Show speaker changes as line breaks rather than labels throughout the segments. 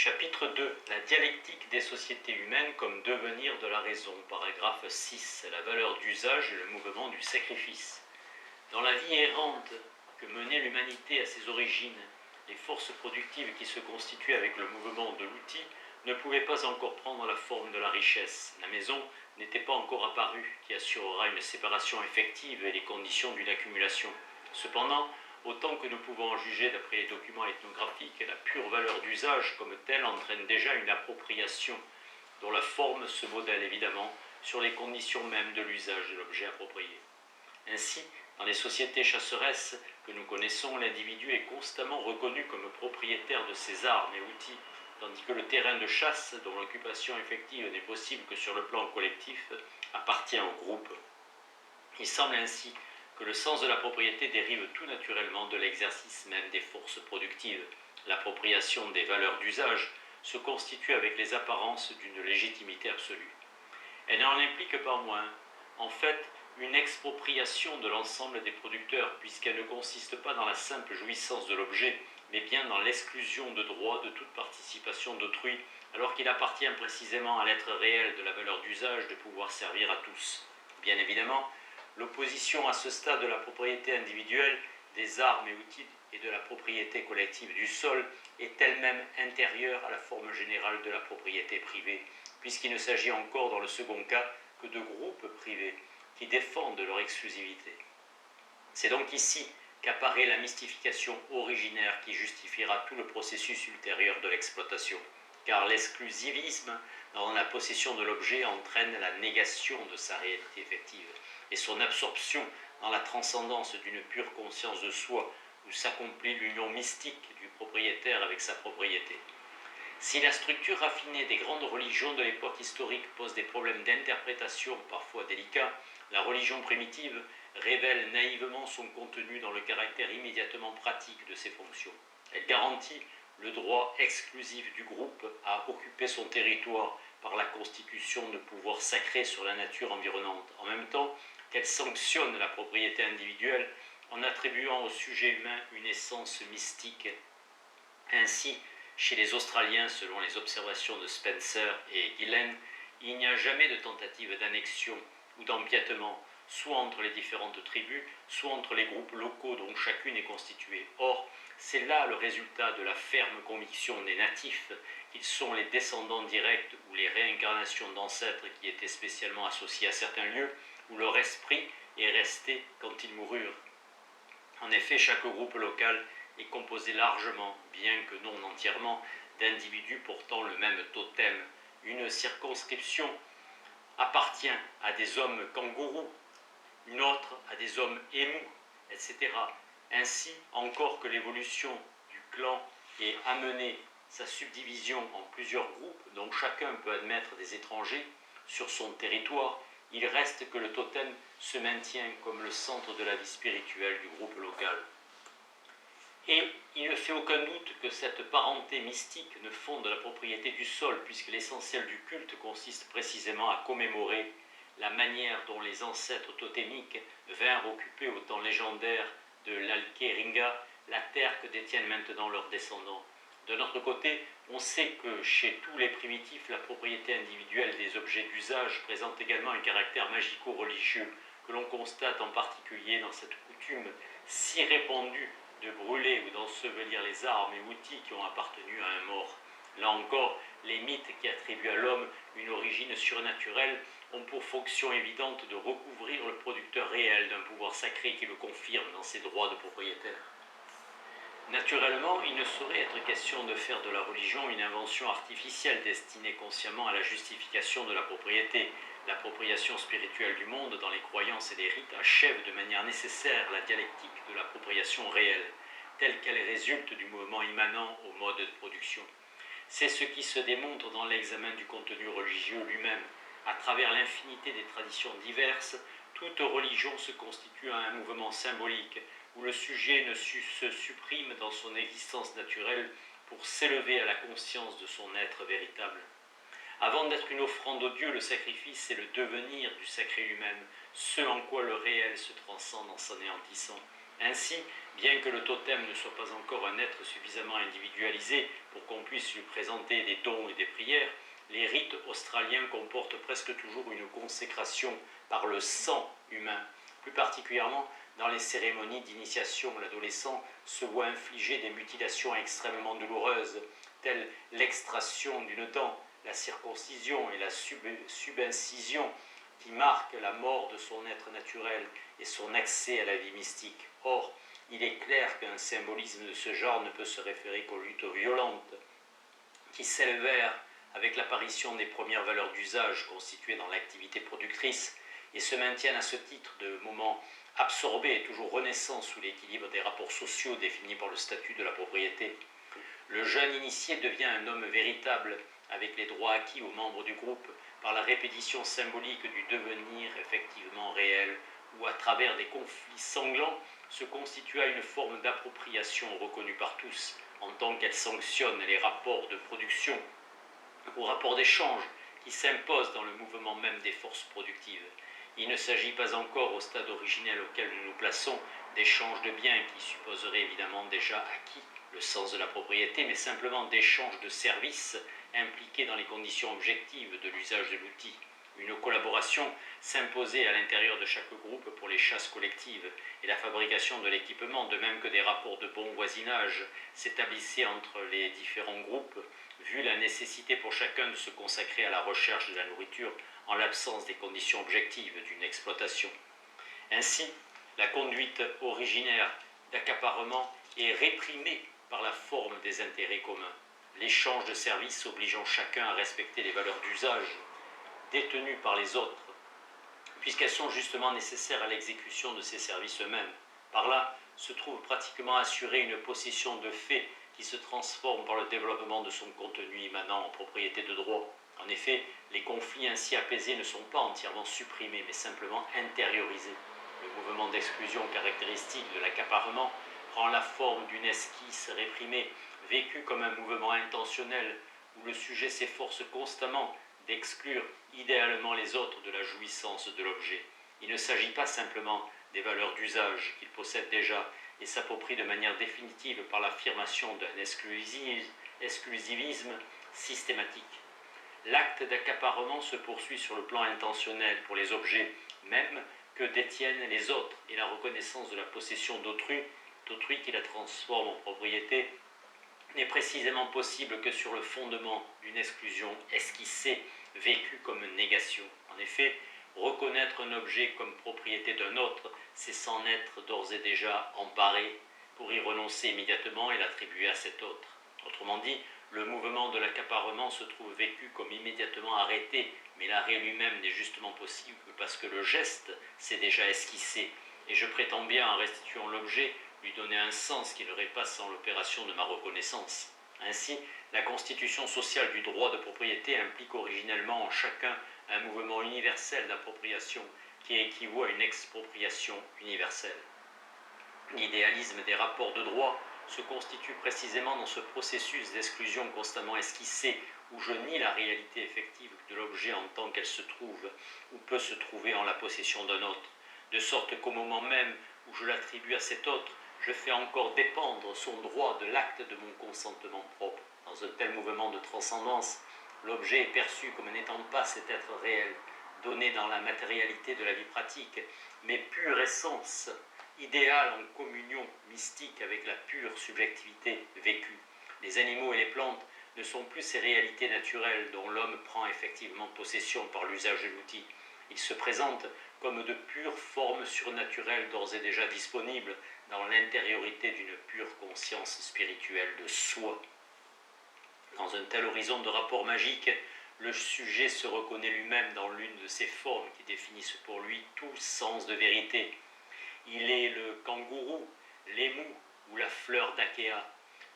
Chapitre 2. La dialectique des sociétés humaines comme devenir de la raison. Paragraphe 6. La valeur d'usage et le mouvement du sacrifice. Dans la vie errante que menait l'humanité à ses origines, les forces productives qui se constituaient avec le mouvement de l'outil ne pouvaient pas encore prendre la forme de la richesse. La maison n'était pas encore apparue, qui assurera une séparation effective et les conditions d'une accumulation. Cependant, autant que nous pouvons en juger d'après les documents ethnographiques, la pure valeur d'usage comme telle entraîne déjà une appropriation, dont la forme se modèle évidemment sur les conditions mêmes de l'usage de l'objet approprié. Ainsi, dans les sociétés chasseresses que nous connaissons, l'individu est constamment reconnu comme propriétaire de ses armes et outils, tandis que le terrain de chasse, dont l'occupation effective n'est possible que sur le plan collectif, appartient au groupe. Il semble ainsi que le sens de la propriété dérive tout naturellement de l'exercice même des forces productives. L'appropriation des valeurs d'usage se constitue avec les apparences d'une légitimité absolue. Elle n'en implique pas moins, en fait, une expropriation de l'ensemble des producteurs, puisqu'elle ne consiste pas dans la simple jouissance de l'objet, mais bien dans l'exclusion de droit de toute participation d'autrui, alors qu'il appartient précisément à l'être réel de la valeur d'usage de pouvoir servir à tous. Bien évidemment, l'opposition à ce stade de la propriété individuelle des armes et outils et de la propriété collective du sol est elle-même intérieure à la forme générale de la propriété privée, puisqu'il ne s'agit encore dans le second cas que de groupes privés qui défendent leur exclusivité. C'est donc ici qu'apparaît la mystification originaire qui justifiera tout le processus ultérieur de l'exploitation, car l'exclusivisme dans la possession de l'objet entraîne la négation de sa réalité effective et son absorption dans la transcendance d'une pure conscience de soi, où s'accomplit l'union mystique du propriétaire avec sa propriété. Si la structure raffinée des grandes religions de l'époque historique pose des problèmes d'interprétation parfois délicats, la religion primitive révèle naïvement son contenu dans le caractère immédiatement pratique de ses fonctions. Elle garantit le droit exclusif du groupe à occuper son territoire par la constitution de pouvoirs sacrés sur la nature environnante, en même temps qu'elle sanctionne la propriété individuelle en attribuant au sujet humain une essence mystique. Ainsi, chez les Australiens, selon les observations de Spencer et Gillen, il n'y a jamais de tentative d'annexion ou d'empiètement, soit entre les différentes tribus, soit entre les groupes locaux dont chacune est constituée. Or, c'est là le résultat de la ferme conviction des natifs qu'ils sont les descendants directs ou les réincarnations d'ancêtres qui étaient spécialement associés à certains lieux, où leur esprit est resté quand ils moururent. En effet, chaque groupe local est composé largement, bien que non entièrement, d'individus portant le même totem. Une circonscription appartient à des hommes kangourous, une autre à des hommes émous, etc. Ainsi, encore que l'évolution du clan ait amené sa subdivision en plusieurs groupes, dont chacun peut admettre des étrangers sur son territoire, il reste que le totem se maintient comme le centre de la vie spirituelle du groupe local. Et il ne fait aucun doute que cette parenté mystique ne fonde la propriété du sol, puisque l'essentiel du culte consiste précisément à commémorer la manière dont les ancêtres totémiques vinrent occuper au temps légendaire de l'Alkeringa la terre que détiennent maintenant leurs descendants. D'un autre côté, on sait que chez tous les primitifs, la propriété individuelle des objets d'usage présente également un caractère magico-religieux, que l'on constate en particulier dans cette coutume si répandue de brûler ou d'ensevelir les armes et outils qui ont appartenu à un mort. Là encore, les mythes qui attribuent à l'homme une origine surnaturelle ont pour fonction évidente de recouvrir le producteur réel d'un pouvoir sacré qui le confirme dans ses droits de propriétaire. Naturellement, il ne saurait être question de faire de la religion une invention artificielle destinée consciemment à la justification de la propriété. L'appropriation spirituelle du monde dans les croyances et les rites achève de manière nécessaire la dialectique de l'appropriation réelle, telle qu'elle résulte du mouvement immanent au mode de production. C'est ce qui se démontre dans l'examen du contenu religieux lui-même. À travers l'infinité des traditions diverses, toute religion se constitue un mouvement symbolique, où le sujet se supprime dans son existence naturelle pour s'élever à la conscience de son être véritable. Avant d'être une offrande au Dieu, le sacrifice est le devenir du sacré lui-même, ce en quoi le réel se transcende en s'anéantissant. Ainsi, bien que le totem ne soit pas encore un être suffisamment individualisé pour qu'on puisse lui présenter des dons et des prières, les rites australiens comportent presque toujours une consécration par le sang humain. Plus particulièrement, dans les cérémonies d'initiation, l'adolescent se voit infliger des mutilations extrêmement douloureuses, telles l'extraction d'une dent, la circoncision et la subincision, qui marquent la mort de son être naturel et son accès à la vie mystique. Or, il est clair qu'un symbolisme de ce genre ne peut se référer qu'aux luttes violentes qui s'élevèrent avec l'apparition des premières valeurs d'usage constituées dans l'activité productrice et se maintiennent à ce titre de moments absorbés et toujours renaissants sous l'équilibre des rapports sociaux définis par le statut de la propriété. Le jeune initié devient un homme véritable avec les droits acquis aux membres du groupe par la répétition symbolique du devenir effectivement réel ou à travers des conflits sanglants se constitua une forme d'appropriation reconnue par tous en tant qu'elle sanctionne les rapports de production ou rapports d'échange qui s'imposent dans le mouvement même des forces productives. Il ne s'agit pas encore au stade originel auquel nous nous plaçons d'échange de biens qui supposerait évidemment déjà acquis le sens de la propriété, mais simplement d'échange de services impliqués dans les conditions objectives de l'usage de l'outil. Une collaboration s'imposait à l'intérieur de chaque groupe pour les chasses collectives et la fabrication de l'équipement, de même que des rapports de bon voisinage s'établissaient entre les différents groupes, vu la nécessité pour chacun de se consacrer à la recherche de la nourriture en l'absence des conditions objectives d'une exploitation. Ainsi, la conduite originaire d'accaparement est réprimée par la forme des intérêts communs, l'échange de services obligeant chacun à respecter les valeurs d'usage détenues par les autres, puisqu'elles sont justement nécessaires à l'exécution de ces services eux-mêmes. Par là se trouve pratiquement assurée une possession de fait qui se transforme par le développement de son contenu immanent en propriété de droit. En effet, les conflits ainsi apaisés ne sont pas entièrement supprimés, mais simplement intériorisés. Le mouvement d'exclusion caractéristique de l'accaparement prend la forme d'une esquisse réprimée, vécue comme un mouvement intentionnel, où le sujet s'efforce constamment d'exclure idéalement les autres de la jouissance de l'objet. Il ne s'agit pas simplement des valeurs d'usage qu'il possède déjà et s'approprie de manière définitive par l'affirmation d'un exclusivisme systématique. L'acte d'accaparement se poursuit sur le plan intentionnel pour les objets même que détiennent les autres et la reconnaissance de la possession d'autrui qui la transforme en propriété n'est précisément possible que sur le fondement d'une exclusion esquissée, vécue comme négation. En effet, reconnaître un objet comme propriété d'un autre, c'est s'en être d'ores et déjà emparé pour y renoncer immédiatement et l'attribuer à cet autre. Autrement dit, le mouvement de l'accaparement se trouve vécu comme immédiatement arrêté, mais l'arrêt lui-même n'est justement possible que parce que le geste s'est déjà esquissé, et je prétends bien, en restituant l'objet, lui donner un sens qui n'aurait pas sans l'opération de ma reconnaissance. Ainsi, la constitution sociale du droit de propriété implique originellement en chacun un mouvement universel d'appropriation qui équivaut à une expropriation universelle. L'idéalisme des rapports de droit se constitue précisément dans ce processus d'exclusion constamment esquissé où je nie la réalité effective de l'objet en tant qu'elle se trouve ou peut se trouver en la possession d'un autre, de sorte qu'au moment même où je l'attribue à cet autre, je fais encore dépendre son droit de l'acte de mon consentement propre. Dans un tel mouvement de transcendance, l'objet est perçu comme n'étant pas cet être réel, donné dans la matérialité de la vie pratique, mais pure essence, idéal en communion mystique avec la pure subjectivité vécue. Les animaux et les plantes ne sont plus ces réalités naturelles dont l'homme prend effectivement possession par l'usage de l'outil. Ils se présentent comme de pures formes surnaturelles d'ores et déjà disponibles dans l'intériorité d'une pure conscience spirituelle de soi. Dans un tel horizon de rapport magique, le sujet se reconnaît lui-même dans l'une de ces formes qui définissent pour lui tout sens de vérité. Il est le kangourou, l'émou ou la fleur d'Akea,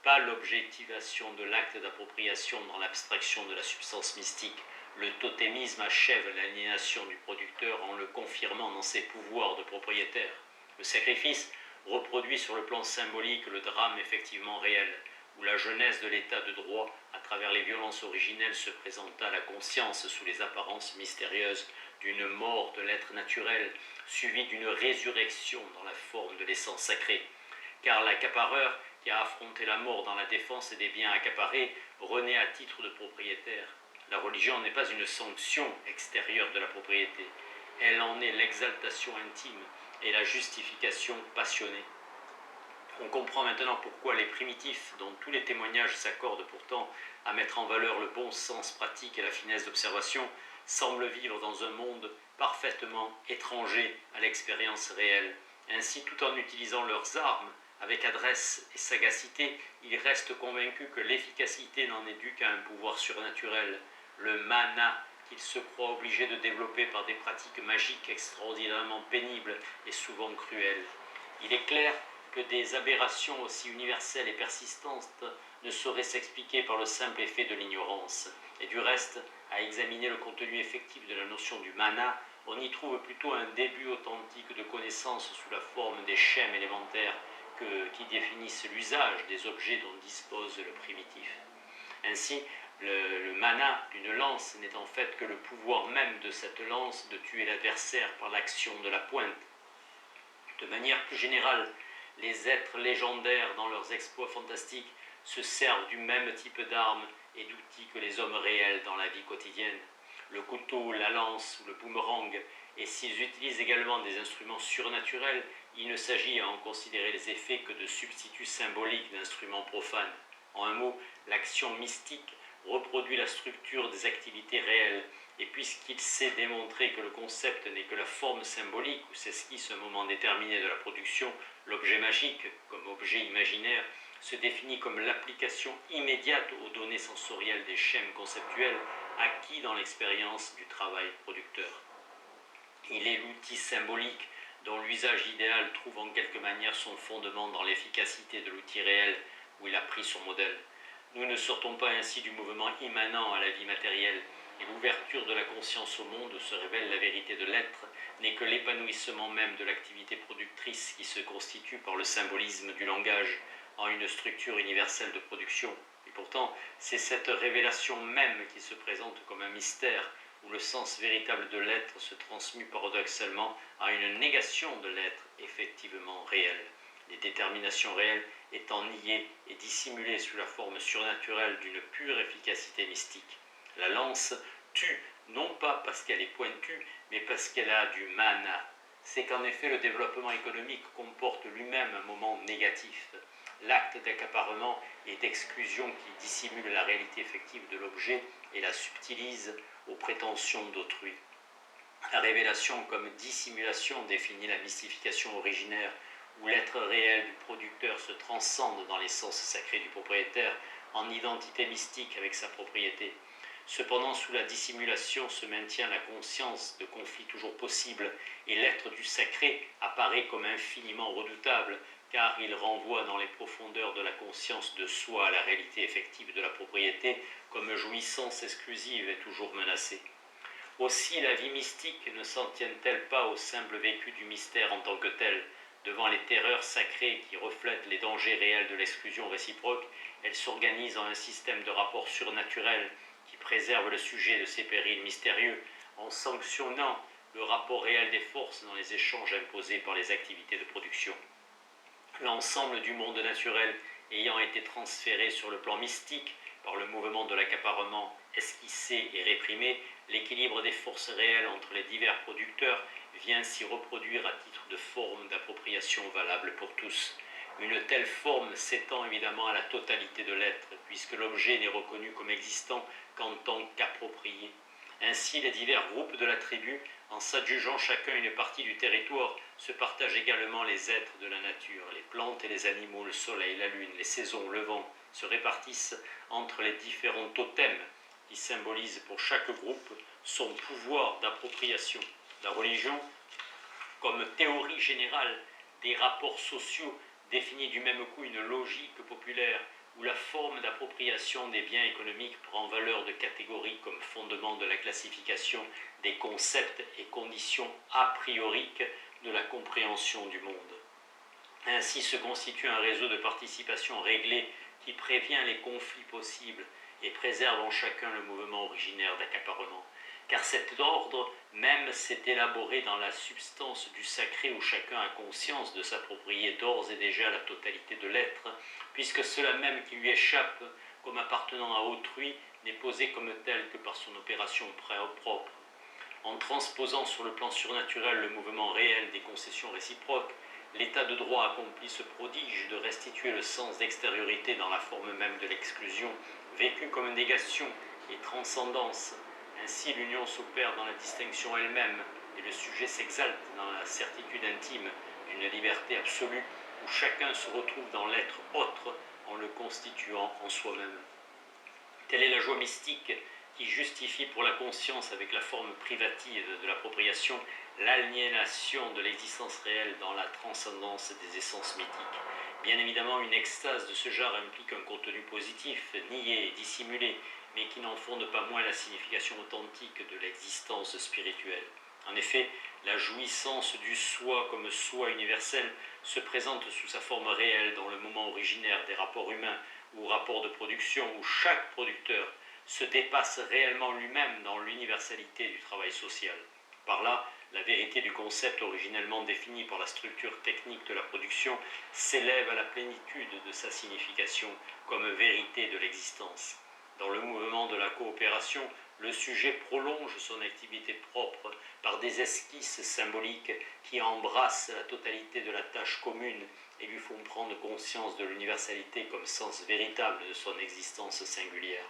pas l'objectivation de l'acte d'appropriation dans l'abstraction de la substance mystique. Le totémisme achève l'aliénation du producteur en le confirmant dans ses pouvoirs de propriétaire. Le sacrifice reproduit sur le plan symbolique le drame effectivement réel, où la jeunesse de l'état de droit, à travers les violences originelles, se présenta à la conscience sous les apparences mystérieuses d'une mort de l'être naturel, suivie d'une résurrection dans la forme de l'essence sacrée. Car l'accapareur qui a affronté la mort dans la défense des biens accaparés renaît à titre de propriétaire. La religion n'est pas une sanction extérieure de la propriété, elle en est l'exaltation intime et la justification passionnée. On comprend maintenant pourquoi les primitifs, dont tous les témoignages s'accordent pourtant à mettre en valeur le bon sens pratique et la finesse d'observation, semblent vivre dans un monde parfaitement étranger à l'expérience réelle. Ainsi, tout en utilisant leurs armes avec adresse et sagacité, ils restent convaincus que l'efficacité n'en est due qu'à un pouvoir surnaturel, le mana qu'ils se croient obligés de développer par des pratiques magiques extraordinairement pénibles et souvent cruelles. Il est clair que des aberrations aussi universelles et persistantes ne sauraient s'expliquer par le simple effet de l'ignorance. Et du reste, à examiner le contenu effectif de la notion du mana, on y trouve plutôt un début authentique de connaissance sous la forme des schèmes élémentaires qui définissent l'usage des objets dont dispose le primitif. Ainsi, le mana d'une lance n'est en fait que le pouvoir même de cette lance de tuer l'adversaire par l'action de la pointe. De manière plus générale, les êtres légendaires dans leurs exploits fantastiques se servent du même type d'armes et d'outils que les hommes réels dans la vie quotidienne. Le couteau, la lance ou le boomerang, et s'ils utilisent également des instruments surnaturels, il ne s'agit à en considérer les effets que de substituts symboliques d'instruments profanes. En un mot, l'action mystique reproduit la structure des activités réelles, et puisqu'il s'est démontré que le concept n'est que la forme symbolique où s'esquisse un moment déterminé de la production, l'objet magique, comme objet imaginaire, se définit comme l'application immédiate aux données sensorielles des schèmes conceptuels acquis dans l'expérience du travail producteur. Il est l'outil symbolique dont l'usage idéal trouve en quelque manière son fondement dans l'efficacité de l'outil réel où il a pris son modèle. Nous ne sortons pas ainsi du mouvement immanent à la vie matérielle, et l'ouverture de la conscience au monde se révèle la vérité de l'être, n'est que l'épanouissement même de l'activité productrice qui se constitue par le symbolisme du langage en une structure universelle de production. Et pourtant, c'est cette révélation même qui se présente comme un mystère, où le sens véritable de l'être se transmue paradoxalement à une négation de l'être effectivement réel. Les déterminations réelles étant niées et dissimulées sous la forme surnaturelle d'une pure efficacité mystique. La lance tue, non pas parce qu'elle est pointue, mais parce qu'elle a du mana. C'est qu'en effet le développement économique comporte lui-même un moment négatif. L'acte d'accaparement et d'exclusion qui dissimule la réalité effective de l'objet et la subtilise aux prétentions d'autrui. La révélation comme dissimulation définit la mystification originaire, où l'être réel du producteur se transcende dans l'essence sacrée du propriétaire en identité mystique avec sa propriété. Cependant, sous la dissimulation se maintient la conscience de conflits toujours possibles, et l'être du sacré apparaît comme infiniment redoutable, car il renvoie dans les profondeurs de la conscience de soi à la réalité effective de la propriété comme jouissance exclusive et toujours menacée. Aussi la vie mystique ne s'en tient-elle pas au simple vécu du mystère en tant que tel. Devant les terreurs sacrées qui reflètent les dangers réels de l'exclusion réciproque, elle s'organise en un système de rapports surnaturels qui préserve le sujet de ces périls mystérieux en sanctionnant le rapport réel des forces dans les échanges imposés par les activités de production. L'ensemble du monde naturel ayant été transféré sur le plan mystique par le mouvement de l'accaparement esquissé et réprimé, l'équilibre des forces réelles entre les divers producteurs vient s'y reproduire à titre de forme d'appropriation valable pour tous. Une telle forme s'étend évidemment à la totalité de l'être, puisque l'objet n'est reconnu comme existant qu'en tant qu'approprié. Ainsi, les divers groupes de la tribu, en s'adjugeant chacun une partie du territoire, se partagent également les êtres de la nature. Les plantes et les animaux, le soleil, la lune, les saisons, le vent, se répartissent entre les différents totems qui symbolisent pour chaque groupe son pouvoir d'appropriation. La religion, comme théorie générale des rapports sociaux, définit du même coup une logique populaire où la forme d'appropriation des biens économiques prend valeur de catégorie comme fondement de la classification des concepts et conditions a prioriques de la compréhension du monde. Ainsi se constitue un réseau de participation réglé qui prévient les conflits possibles et préserve en chacun le mouvement originaire d'accaparement. car cet ordre même s'est élaboré dans la substance du sacré où chacun a conscience de s'approprier d'ores et déjà la totalité de l'être, puisque cela même qui lui échappe comme appartenant à autrui n'est posé comme tel que par son opération propre. En transposant sur le plan surnaturel le mouvement réel des concessions réciproques, l'état de droit accomplit ce prodige de restituer le sens d'extériorité dans la forme même de l'exclusion, vécue comme négation et transcendance. Ainsi l'union s'opère dans la distinction elle-même, et le sujet s'exalte dans la certitude intime d'une liberté absolue, où chacun se retrouve dans l'être autre en le constituant en soi-même. Telle est la joie mystique qui justifie pour la conscience avec la forme privative de l'appropriation l'aliénation de l'existence réelle dans la transcendance des essences mythiques. Bien évidemment, une extase de ce genre implique un contenu positif, nié et dissimulé, mais qui n'en fonde pas moins la signification authentique de l'existence spirituelle. En effet, la jouissance du soi comme soi universel se présente sous sa forme réelle dans le moment originaire des rapports humains ou rapports de production où chaque producteur se dépasse réellement lui-même dans l'universalité du travail social. Par là, la vérité du concept originellement défini par la structure technique de la production s'élève à la plénitude de sa signification comme vérité de l'existence. Dans le mouvement de la coopération, le sujet prolonge son activité propre par des esquisses symboliques qui embrassent la totalité de la tâche commune et lui font prendre conscience de l'universalité comme sens véritable de son existence singulière.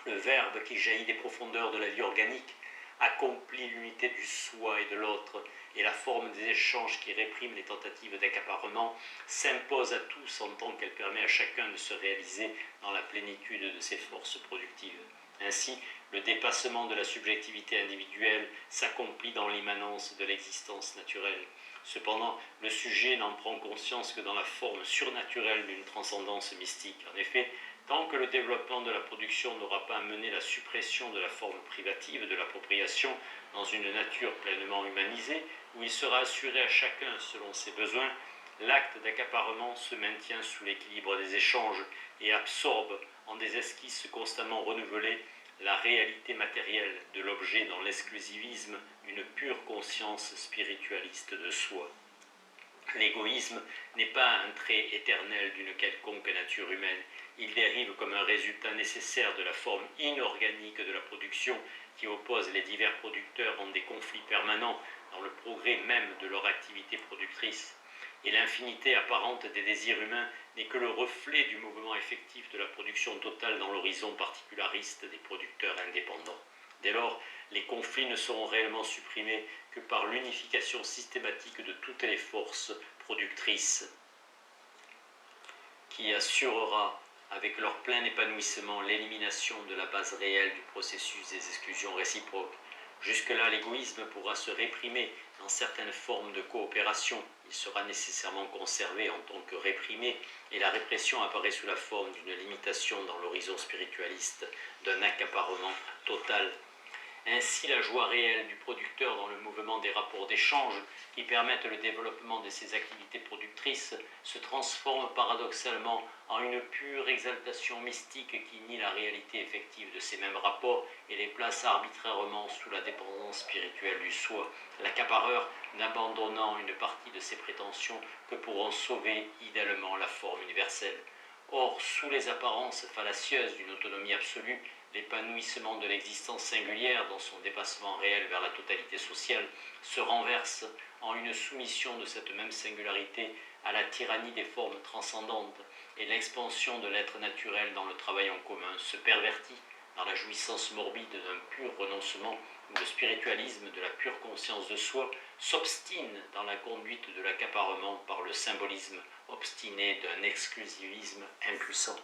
Le verbe qui jaillit des profondeurs de la vie organique accomplit l'unité du soi et de l'autre, et la forme des échanges qui répriment les tentatives d'accaparement s'impose à tous en tant qu'elle permet à chacun de se réaliser dans la plénitude de ses forces productives. Ainsi, le dépassement de la subjectivité individuelle s'accomplit dans l'immanence de l'existence naturelle. Cependant, le sujet n'en prend conscience que dans la forme surnaturelle d'une transcendance mystique. En effet, tant que le développement de la production n'aura pas amené la suppression de la forme privative de l'appropriation dans une nature pleinement humanisée, où il sera assuré à chacun selon ses besoins, l'acte d'accaparement se maintient sous l'équilibre des échanges et absorbe, en des esquisses constamment renouvelées, la réalité matérielle de l'objet dans l'exclusivisme d'une pure conscience spiritualiste de soi. L'égoïsme n'est pas un trait éternel d'une quelconque nature humaine, il dérive comme un résultat nécessaire de la forme inorganique de la production qui oppose les divers producteurs en des conflits permanents dans le progrès même de leur activité productrice. Et l'infinité apparente des désirs humains n'est que le reflet du mouvement effectif de la production totale dans l'horizon particulariste des producteurs indépendants. Dès lors, les conflits ne seront réellement supprimés que par l'unification systématique de toutes les forces productrices qui assurera avec leur plein épanouissement l'élimination de la base réelle du processus des exclusions réciproques. Jusque-là, l'égoïsme pourra se réprimer dans certaines formes de coopération. Il sera nécessairement conservé en tant que réprimé, et la répression apparaît sous la forme d'une limitation dans l'horizon spiritualiste, d'un accaparement total. Ainsi, la joie réelle du producteur dans le mouvement des rapports d'échange qui permettent le développement de ses activités productrices se transforme paradoxalement en une pure exaltation mystique qui nie la réalité effective de ces mêmes rapports et les place arbitrairement sous la dépendance spirituelle du soi, l'accapareur n'abandonnant une partie de ses prétentions que pour en sauver idéalement la forme universelle. Or, sous les apparences fallacieuses d'une autonomie absolue, l'épanouissement de l'existence singulière dans son dépassement réel vers la totalité sociale se renverse en une soumission de cette même singularité à la tyrannie des formes transcendantes, et l'expansion de l'être naturel dans le travail en commun se pervertit dans la jouissance morbide d'un pur renoncement où le spiritualisme de la pure conscience de soi s'obstine dans la conduite de l'accaparement par le symbolisme obstiné d'un exclusivisme impuissant.